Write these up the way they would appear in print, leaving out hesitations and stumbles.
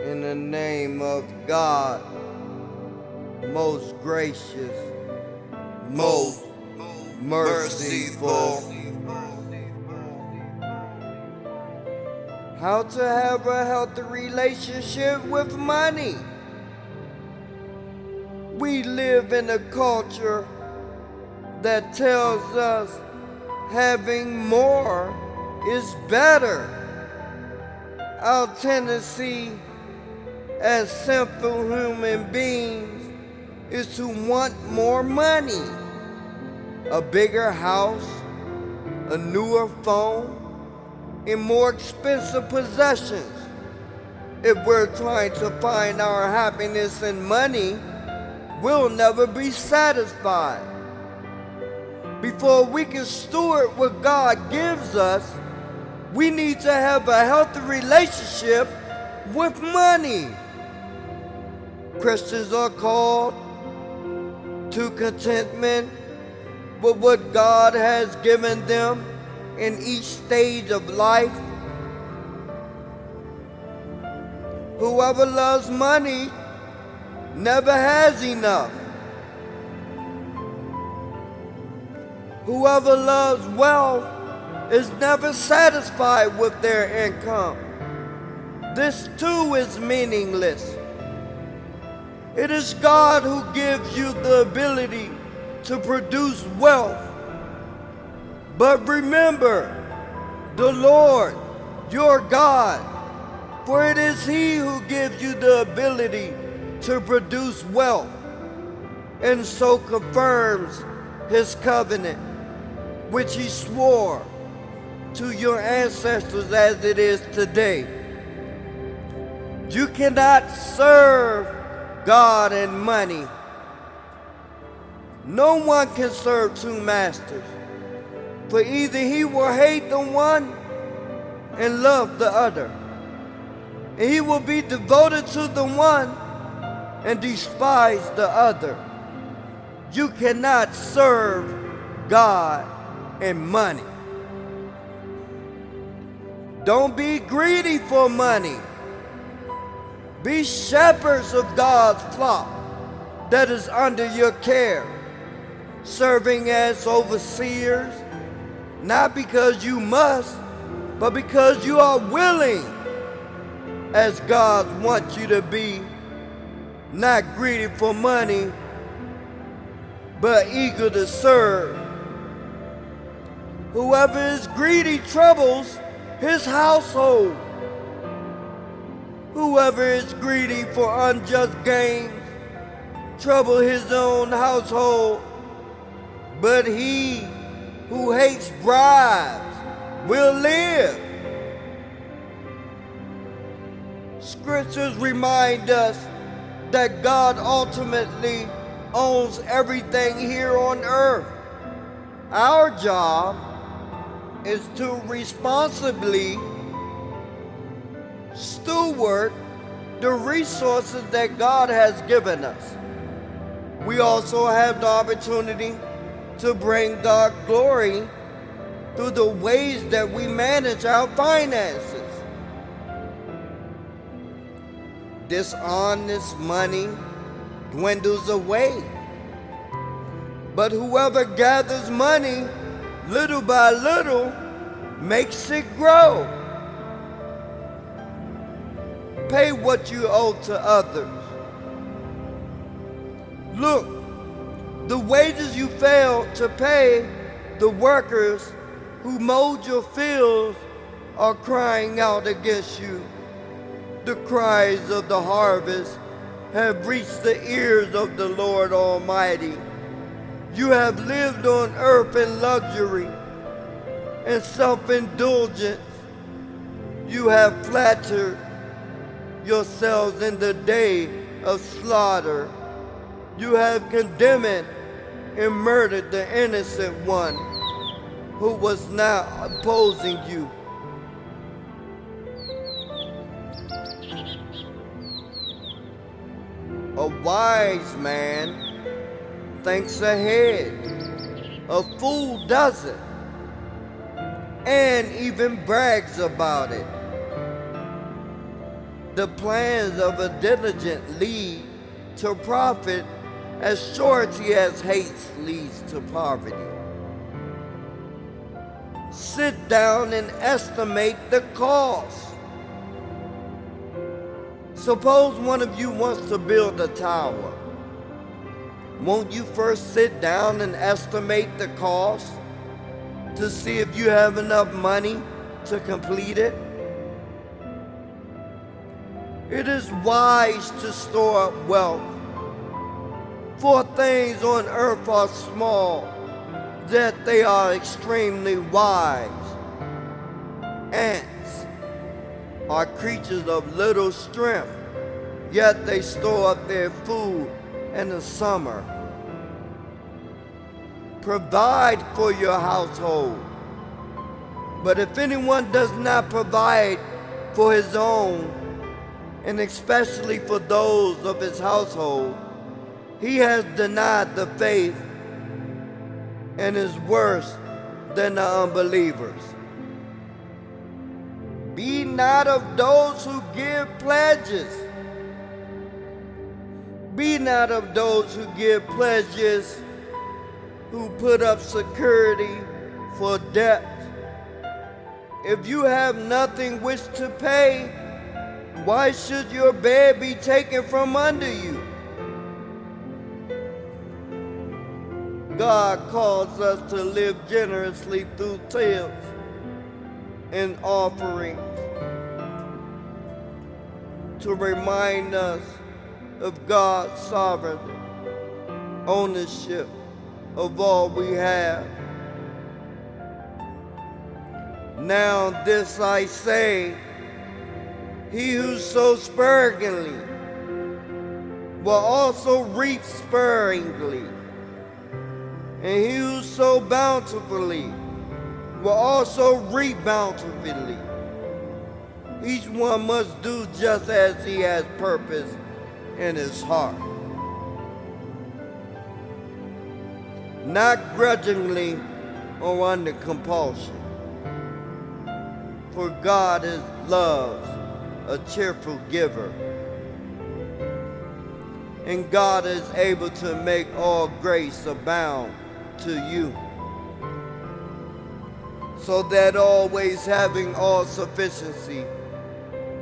In the name of God, most gracious, most merciful. How to have a healthy relationship with money. We live in a culture that tells us having more is better. Our tendency as simple human beings is to want more money, a bigger house, a newer phone, and more expensive possessions. If we're trying to find our happiness in money, we'll never be satisfied. Before we can steward what God gives us, we need to have a healthy relationship with money. Christians are called to contentment with what God has given them in each stage of life. Whoever loves money never has enough. Whoever loves wealth is never satisfied with their income. This too is meaningless. It is God who gives you the ability to produce wealth. But remember, the Lord, your God, for it is He who gives you the ability to produce wealth, and so confirms His covenant, which He swore to your ancestors as it is today. You cannot serve God and money. No one can serve two masters, for either he will hate the one and love the other, and he will be devoted to the one and despise the other. You cannot serve God and money. Don't be greedy for money. Be shepherds of God's flock that is under your care, serving as overseers, not because you must, but because you are willing, as God wants you to be, not greedy for money, but eager to serve. Whoever is greedy troubles his household. Whoever is greedy for unjust gains troubles his own household. But he who hates bribes will live. Scriptures remind us that God ultimately owns everything here on earth. Our job is to responsibly steward the resources that God has given us. We also have the opportunity to bring God glory through the ways that we manage our finances. Dishonest money dwindles away, but whoever gathers money little by little makes it grow. Pay what you owe to others. Look, the wages you fail to pay the workers who mowed your fields are crying out against you. The cries of the harvest have reached the ears of the Lord Almighty. You have lived on earth in luxury and self-indulgence. You have flattered yourselves in the day of slaughter. You have condemned and murdered the innocent one who was not opposing you. A wise man thinks ahead. A fool doesn't, and even brags about it. The plans of a diligent lead to profit as surety as haste leads to poverty. Sit down and estimate the cost. Suppose one of you wants to build a tower. Won't you first sit down and estimate the cost to see if you have enough money to complete it? It is wise to store up wealth, for things on earth are small, that they are extremely wise. Ants are creatures of little strength, yet they store up their food in the summer. Provide for your household. But if anyone does not provide for his own, and especially for those of his household, he has denied the faith and is worse than the unbelievers. Be not of those who give pledges. Be not of those who give pledges, who put up security for debt. If you have nothing which to pay, why should your bed be taken from under you? God calls us to live generously through tithes and offerings, to remind us of God's sovereignty, ownership of all we have. Now this I say, he who sows sparingly will also reap sparingly, and he who sows bountifully will also reap bountifully. Each one must do just as he has purpose in his heart, not grudgingly or under compulsion. For God loves a cheerful giver, and God is able to make all grace abound to you, so that always having all sufficiency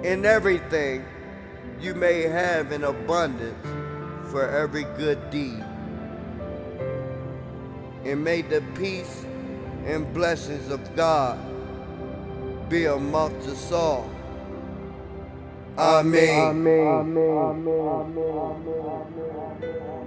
in everything, you may have an abundance for every good deed. And may the peace and blessings of God be amongst us all. Amen. Amen. Amen. Amen. Amen.